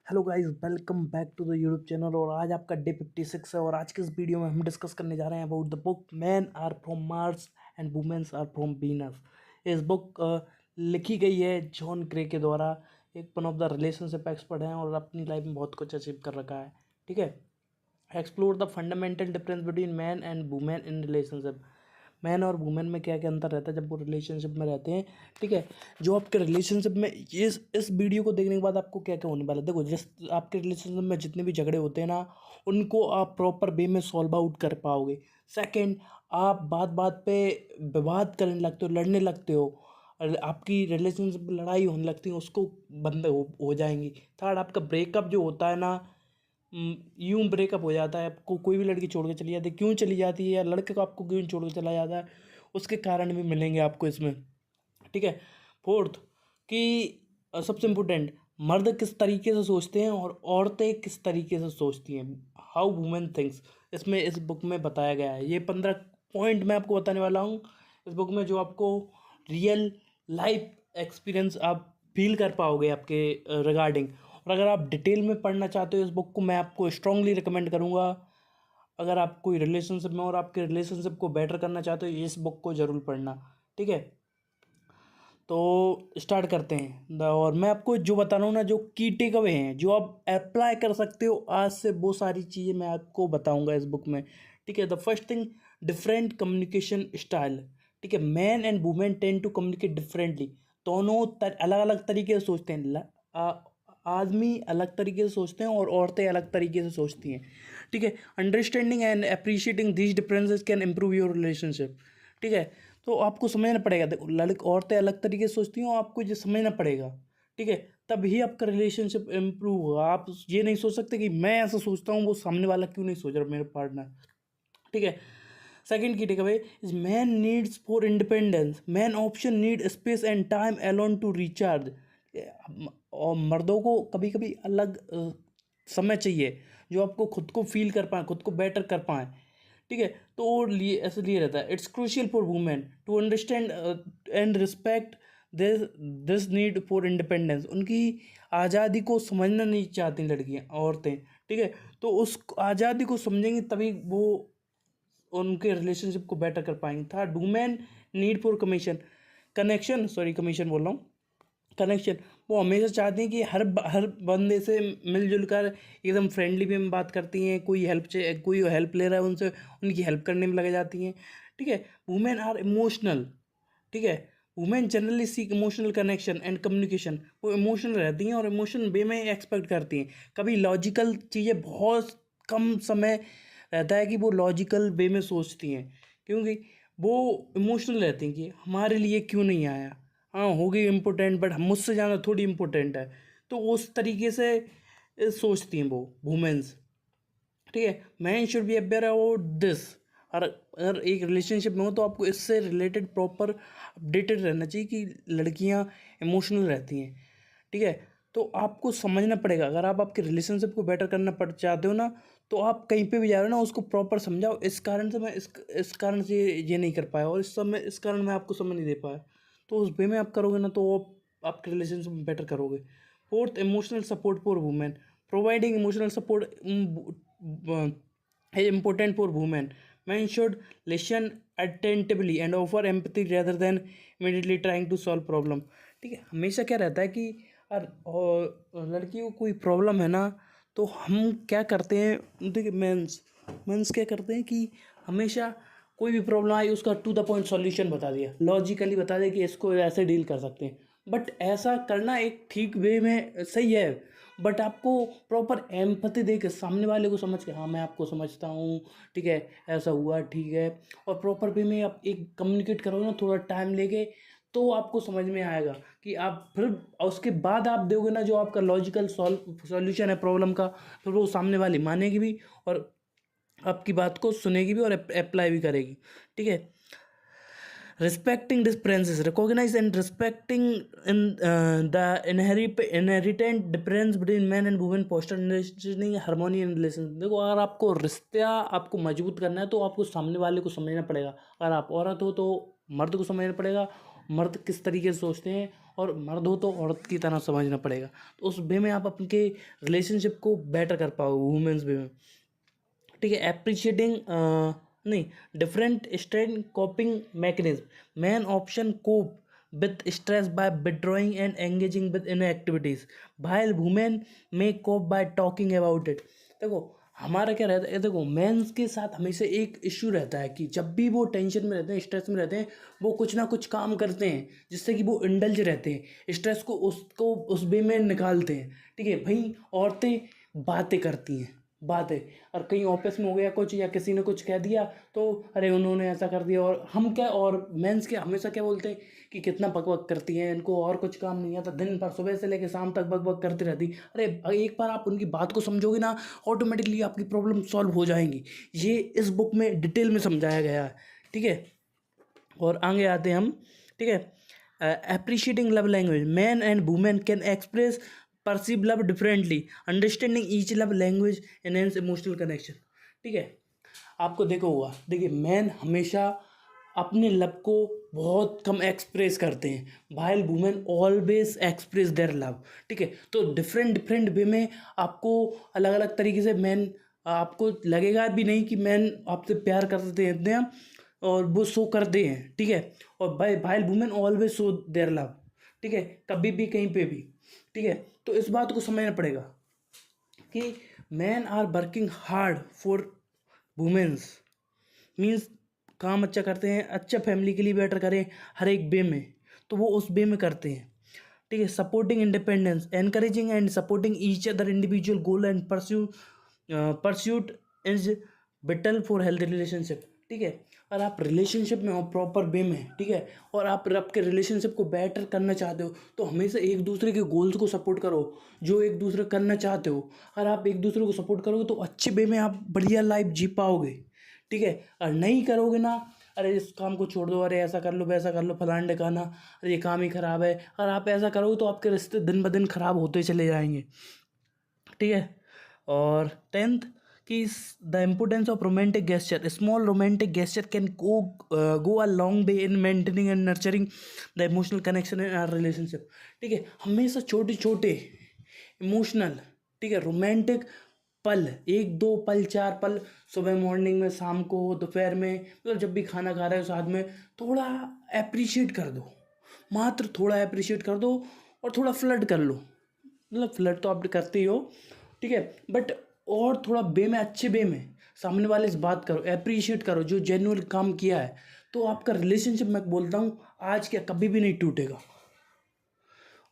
Hello guys, welcome back to the YouTube channel. और आज आपका डे 56 है और आज के इस वीडियो में हम डिस्कस करने जा रहे हैं about the book man are from Mars and womens are from Venus. इस बुक लिखी गई है जॉन ग्रे के द्वारा। एक one of the relationship expert हैं और अपनी लाइफ में बहुत कुछ अचीव कर रखा है। ठीक है। Explore the fundamental difference between man and women in relationship. Man और वुमेन में क्या क्या अंतर रहता है जब वो रिलेशनशिप में रहते हैं। ठीक है। जो आपके रिलेशनशिप में इस वीडियो को देखने के बाद आपको क्या क्या होने वाला है, देखो, जिस आपके रिलेशनशिप में जितने भी झगड़े होते हैं ना, उनको आप प्रॉपर वे में सॉल्व आउट कर पाओगे। सेकंड, आप बात बात पे विवाद करने लगते हो, लड़ने लगते हो और आपकी रिलेशनशिप में लड़ाई होने लगती है, उसको बंद हो जाएंगी। थर्ड, आपका ब्रेकअप जो होता है ना, यूं ब्रेकअप हो जाता है, आपको कोई भी लड़की छोड़ के चली जाती है, क्यों चली जाती है या लड़के को आपको क्यों छोड़ के चला जाता है, उसके कारण भी मिलेंगे आपको इसमें। ठीक है। फोर्थ, कि सबसे इम्पोर्टेंट, मर्द किस तरीके से सोचते हैं और औरतें किस तरीके से सोचती हैं, हाउ वुमेन थिंक्स, इसमें इस बुक में बताया गया है। ये 15 पॉइंट मैं आपको बताने वाला हूँ इस बुक में, जो आपको रियल लाइफ एक्सपीरियंस आप फील कर पाओगे आपके रिगार्डिंग। और अगर आप डिटेल में पढ़ना चाहते हो इस बुक को, मैं आपको स्ट्रांगली रिकमेंड करूँगा। अगर आप कोई रिलेशनशिप में और आपके रिलेशनशिप को बेटर करना चाहते हो, इस बुक को ज़रूर पढ़ना। ठीक है। तो स्टार्ट करते हैं और मैं आपको जो बता रहा हूँ ना, जो की टेक अवे हैं, जो आप अप्लाई कर सकते हो आज से, वो सारी चीज़ें मैं आपको बताऊंगा इस बुक में। ठीक है। The first thing, different communication style. ठीक है। Man and women tend to communicate differently. दोनों अलग अलग तरीके से सोचते हैं। आदमी अलग तरीके से सोचते हैं और औरतें अलग तरीके से सोचती हैं। ठीक है। Understanding and appreciating these differences can improve your relationship. ठीक है। तो आपको समझना पड़ेगा, देखो, औरतें अलग तरीके से सोचती हैं और आपको ये समझना पड़ेगा। ठीक है। तभी आपका रिलेशनशिप इम्प्रूव होगा। आप ये नहीं सोच सकते कि मैं ऐसा सोचता हूँ, वो सामने वाला क्यों नहीं सोच रहा, मेरे पार्टनर। ठीक है। सेकंड की take away is man needs for independence, man option need space and time alone to recharge. और मर्दों को कभी कभी अलग समय चाहिए, जो आपको खुद को फील कर पाए, खुद को बेटर कर पाए। ठीक है। तो लिए ऐसे लिए रहता है। It's crucial for women to understand and respect this this need for independence. उनकी आज़ादी को समझना नहीं चाहती लड़कियां, औरतें। ठीक है। तो उस आज़ादी को समझेंगी तभी वो उनके रिलेशनशिप को बेटर कर पाएंगे। था women need for connection, sorry, commission बोल रहा हूँ, कनेक्शन। वो हमेशा चाहती हैं कि हर बंदे से मिलजुल कर एकदम फ्रेंडली वे में बात करती हैं। कोई हेल्प ले रहा है उनसे, उनकी हेल्प करने में लग जाती हैं। ठीक है। Women are emotional. ठीक है। Women generally seek emotional connection and communication. वो इमोशनल रहती हैं और इमोशनल वे में एक्सपेक्ट करती हैं। कभी लॉजिकल चीज़ें बहुत कम समय रहता है कि वो लॉजिकल वे में सोचती हैं, क्योंकि वो इमोशनल रहती हैं कि हमारे लिए क्यों नहीं आया। हाँ, होगी इम्पोर्टेंट, बट हम मुझसे ज़्यादा थोड़ी इम्पोर्टेंट है। तो उस तरीके से सोचती हैं वो वुमेन्स। ठीक है। Man should be aware about this. और अगर एक रिलेशनशिप में हो तो आपको इससे रिलेटेड प्रॉपर अपडेटेड रहना चाहिए कि लड़कियां इमोशनल रहती हैं। ठीक है। तो आपको समझना पड़ेगा, अगर आप आपके रिलेशनशिप को बेटर करना पड़ चाहते हो ना, तो आप कहीं पे भी जा रहे हो ना, उसको प्रॉपर समझाओ, इस कारण से मैं इस कारण से ये नहीं कर पाया और इस कारण मैं आपको समय नहीं दे पाया। तो उस वे में आप करोगे ना, तो आपके रिलेशनशिप में बेटर करोगे। Fourth, emotional support for women. Providing emotional support is important for women. Men should listen attentively and offer empathy rather than immediately trying to solve problem. ठीक है। हमेशा क्या रहता है कि और लड़की को कोई प्रॉब्लम है ना, तो हम क्या करते हैं, देखिए, मेंस मेंस क्या करते हैं कि हमेशा कोई भी प्रॉब्लम आई उसका टू द पॉइंट सॉल्यूशन बता दिया, लॉजिकली बता दिया कि इसको ऐसे डील कर सकते हैं। बट ऐसा करना एक ठीक वे में सही है, बट आपको प्रॉपर एम्पैथी दे के सामने वाले को समझ के, हाँ मैं आपको समझता हूँ, ठीक है, ऐसा हुआ, ठीक है, और प्रॉपर वे में आप एक कम्युनिकेट करोगे ना, थोड़ा टाइम लेके, तो आपको समझ में आएगा कि आप फिर उसके बाद आप दोगे ना जो आपका लॉजिकल सॉल्यूशन है प्रॉब्लम का, फिर वो सामने वाली मानेगी भी और आपकी बात को सुनेगी भी और अप्लाई भी करेगी। ठीक है। Respecting differences, recognize and respecting in the inherent difference between men and women foster understanding harmony in relations। देखो, अगर आपको रिश्ता आपको मजबूत करना है तो आपको सामने वाले को समझना पड़ेगा। अगर आप औरत हो तो मर्द को समझना पड़ेगा, मर्द किस तरीके से सोचते हैं और मर्द हो तो औरत की तरह समझना पड़ेगा। तो उस वे में आप अपने रिलेशनशिप को बेटर कर पाओगे वुमेन्स वे में। ठीक है, एप्रिशिएटिंग नहीं, different strength coping mechanism. Man option cope with stress by withdrawing and engaging with in activities, while women may cope by talking about it. देखो हमारा क्या रहता है, देखो मेंस के साथ हमेशा एक इश्यू रहता है कि जब भी वो टेंशन में रहते हैं, स्ट्रेस में रहते हैं, वो कुछ ना कुछ काम करते हैं जिससे कि वो इंडल्ज रहते हैं, स्ट्रेस को उसको उस वे में निकालते हैं। ठीक है भाई, औरतें बातें करती हैं, बातें, और कहीं ऑफिस में हो गया कुछ या किसी ने कुछ कह दिया तो अरे उन्होंने ऐसा कर दिया, और हम क्या, और मेंस के हमेशा क्या बोलते हैं कि कितना बकबक करती हैं, इनको और कुछ काम नहीं आता, दिन भर सुबह से लेकर शाम तक बकबक करती रहती। अरे एक बार आप उनकी बात को समझोगे ना, ऑटोमेटिकली आपकी प्रॉब्लम सॉल्व हो जाएंगी। ये इस बुक में डिटेल में समझाया गया है। ठीक है, और आगे आते हैं हम। ठीक है, appreciating love language, men and women can express perceive love differently, understanding each love language enhance emotional connection। ठीक है, आपको देखो हुआ, देखिए मैन हमेशा अपने लव को बहुत कम एक्सप्रेस करते हैं, while women always express their love. ठीक है, तो डिफरेंट डिफरेंट वे में आपको अलग अलग तरीके से मैन, आपको लगेगा भी नहीं कि मैन आपसे प्यार करते हैं इतने, और वो शो करते हैं। ठीक है, और भाई women always show their love. ठीक है, कभी भी कहीं पे भी। ठीक है, तो इस बात को समझना पड़ेगा कि man are working hard for womens, means काम अच्छा करते हैं, अच्छा फैमिली के लिए बेटर करें हर एक वे में, तो वो उस वे में करते हैं। ठीक है, supporting independence, encouraging and supporting each other individual goal and pursuit is whittle for health relationship. ठीक है, और आप रिलेशनशिप में हो प्रॉपर वे में, ठीक है, और आप आपके रिलेशनशिप को बेटर करना चाहते हो, तो हमेशा एक दूसरे के गोल्स को सपोर्ट करो जो एक दूसरे करना चाहते हो। और आप एक दूसरे को सपोर्ट करोगे तो अच्छे वे में आप बढ़िया लाइफ जी पाओगे। ठीक है, और नहीं करोगे ना, अरे इस काम को छोड़ दो, अरे ऐसा कर लो वैसा कर लो फलान ढकाना, अरे ये काम ही ख़राब है, और आप ऐसा करोगे तो आपके रिश्ते दिन ब दिन खराब होते चले जाएंगे। ठीक है, और 10th कि the importance of romantic gesture, small romantic gesture can go a long way in maintaining and nurturing the emotional connection in our relationship. ठीक है, हमेशा छोटे छोटे इमोशनल, ठीक है, रोमांटिक पल, एक दो पल, चार पल, सुबह मॉर्निंग में, शाम को, दोपहर में, मतलब जब भी खाना खा रहे हो साथ में, थोड़ा अप्रिशिएट कर दो, मात्र थोड़ा अप्रिशिएट कर दो, और थोड़ा फ्लर्ट कर लो, मतलब फ्लर्ट तो आप करते ही हो। ठीक है, बट और थोड़ा वे में, अच्छे वे में सामने वाले से बात करो, अप्रिशिएट करो जो जेन्युइन काम किया है, तो आपका रिलेशनशिप, मैं बोलता हूँ आज क्या कभी भी नहीं टूटेगा।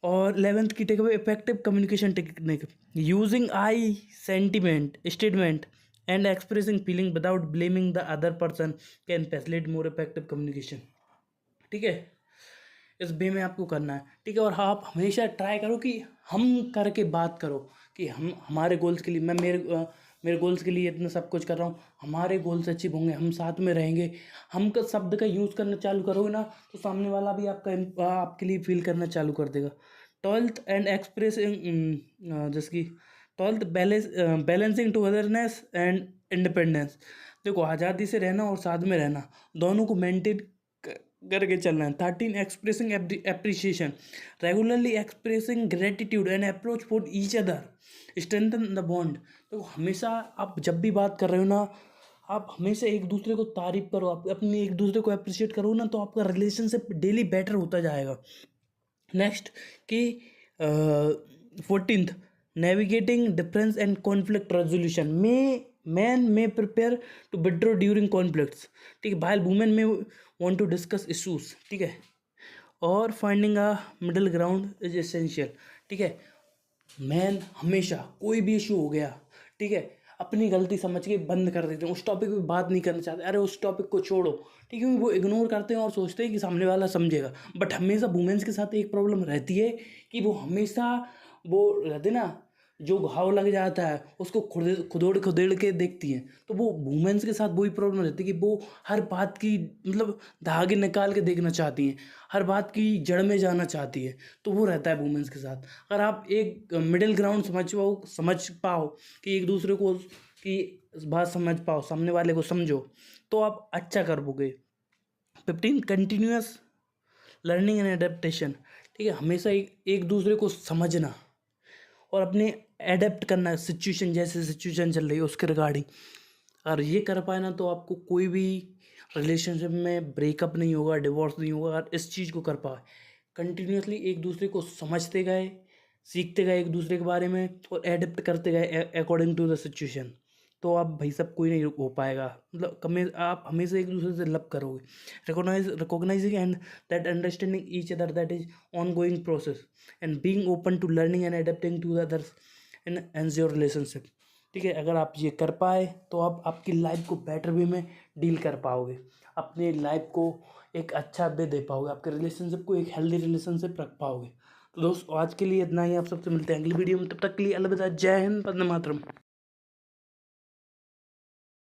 और 11th की take away, effective communication technique, using I sentiment statement and expressing feeling without blaming the other person can facilitate more effective communication. ठीक है, इस वे में आपको करना है। ठीक है, और आप हमेशा ट्राई करो कि हम करके बात करो कि हम हमारे गोल्स के लिए, मैं मेरे गोल्स के लिए इतना सब कुछ कर रहा हूँ, हमारे गोल्स अचीव होंगे, हम साथ में रहेंगे। हम का शब्द का यूज़ करना चालू करोगे ना, तो सामने वाला भी आपके लिए फील करना चालू कर देगा। 12th एंड एक्सप्रेसिंग जिसकी 12th balancing togetherness and independence. देखो आज़ादी से रहना और साथ में रहना दोनों को मेंटेन करके चलना है। 13 expressing appreciation, regularly expressing gratitude and approach for each other strengthen the bond. तो हमेशा आप जब भी बात कर रहे हो ना, आप हमेशा एक दूसरे को तारीफ करो, आप अपनी एक दूसरे को अप्रिशिएट करो ना, तो आपका रिलेशनशिप डेली बेटर होता जाएगा। नेक्स्ट कि 14th, navigating difference and conflict resolution, मैन में prepare to withdraw during conflicts. ठीक है, भाई वुमेन में वांट टू डिस्कस इश्यूज। ठीक है, और finding a middle ground is essential. ठीक है, मैन हमेशा कोई भी इशू हो गया, ठीक है, अपनी गलती समझ के बंद कर देते हैं, उस टॉपिक पे बात नहीं करना चाहते, अरे उस टॉपिक को छोड़ो। ठीक है, वो इग्नोर करते हैं और सोचते हैं कि सामने वाला समझेगा। बट हमेशा वुमेन्स के साथ एक प्रॉब्लम रहती है कि वो हमेशा, वो रहते ना, जो घाव लग जाता है उसको खुदेड़ खुदेड़ के देखती हैं। तो वो वुमेन्स के साथ वही प्रॉब्लम रहती है कि वो हर बात की, मतलब धागे निकाल के देखना चाहती हैं, हर बात की जड़ में जाना चाहती है। तो वो रहता है वुमेन्स के साथ। अगर आप एक मिडिल ग्राउंड समझ पाओ कि एक दूसरे को की बात समझ पाओ, सामने वाले को समझो, तो आप अच्छा कर पाओगे। 15 कंटिन्यूअस लर्निंग एंड एडेप्टेशन। ठीक है। हमेशा एक दूसरे को समझना और अपने एडेप्ट करना सिचुएशन, जैसे सिचुएशन चल रही है उसके रिगार्डिंग। अगर ये कर पाए ना तो आपको कोई भी रिलेशनशिप में ब्रेकअप नहीं होगा, डिवोर्स नहीं होगा। अगर इस चीज़ को कर पाए, कंटिन्यूसली एक दूसरे को समझते गए, सीखते गए एक दूसरे के बारे में और एडेप्ट करते गए अकॉर्डिंग टू द सिचुएशन, तो आप भाई सब कोई नहीं हो पाएगा। मतलब कमे आप हमेशा एक दूसरे से लव करोगे। Recognizing and that understanding each other, that is ongoing process and being open to learning and adapting to the others in and your relationship. ठीक है। अगर आप ये कर पाए तो आप आपकी लाइफ को बेटर वे में डील कर पाओगे, अपनी लाइफ को एक अच्छा वे दे पाओगे, आपके रिलेशनशिप को एक हेल्दी रिलेशनशिप रख पाओगे। तो दोस्तों आज के लिए इतना ही। आप सबसे मिलते हैं अगली वीडियो में, तब तक के लिए अलविदा। जय हिंद, वंदे मातरम।